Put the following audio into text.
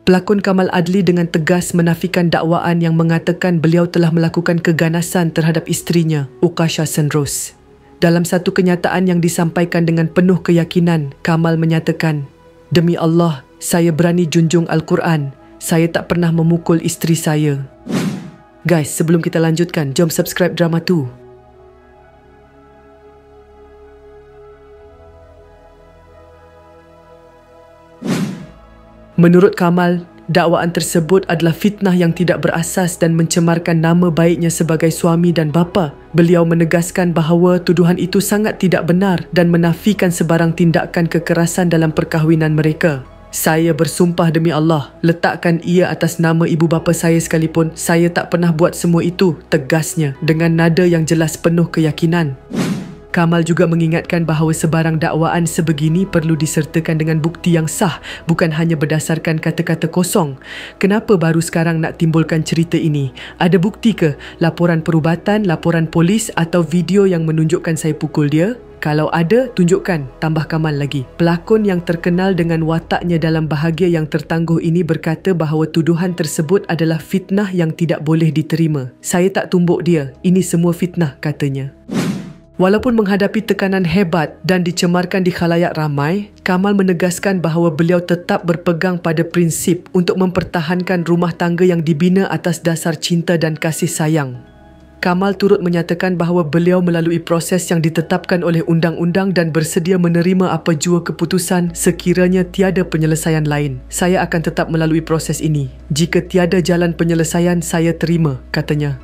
Pelakon Kamal Adli dengan tegas menafikan dakwaan yang mengatakan beliau telah melakukan keganasan terhadap isterinya, Ukasha Senrose. Dalam satu kenyataan yang disampaikan dengan penuh keyakinan, Kamal menyatakan, "Demi Allah, saya berani junjung Al-Quran, saya tak pernah memukul isteri saya." Guys, sebelum kita lanjutkan, jom subscribe Drama 2. Menurut Kamal, dakwaan tersebut adalah fitnah yang tidak berasas dan mencemarkan nama baiknya sebagai suami dan bapa. Beliau menegaskan bahawa tuduhan itu sangat tidak benar dan menafikan sebarang tindakan kekerasan dalam perkahwinan mereka. "Saya bersumpah demi Allah, letakkan ia atas nama ibu bapa saya sekalipun, saya tak pernah buat semua itu," tegasnya dengan nada yang jelas penuh keyakinan. Kamal juga mengingatkan bahawa sebarang dakwaan sebegini perlu disertakan dengan bukti yang sah, bukan hanya berdasarkan kata-kata kosong. Kenapa baru sekarang nak timbulkan cerita ini? Ada bukti ke? Laporan perubatan, laporan polis atau video yang menunjukkan saya pukul dia? Kalau ada, tunjukkan, tambah Kamal lagi. Pelakon yang terkenal dengan wataknya dalam bahagia yang tertangguh ini berkata bahawa tuduhan tersebut adalah fitnah yang tidak boleh diterima. "Saya tak tumbuk dia, ini semua fitnah," katanya. Walaupun menghadapi tekanan hebat dan dicemarkan di khalayak ramai, Kamal menegaskan bahawa beliau tetap berpegang pada prinsip untuk mempertahankan rumah tangga yang dibina atas dasar cinta dan kasih sayang. Kamal turut menyatakan bahawa beliau melalui proses yang ditetapkan oleh undang-undang dan bersedia menerima apa jua keputusan sekiranya tiada penyelesaian lain. "Saya akan tetap melalui proses ini. Jika tiada jalan penyelesaian, saya terima," katanya.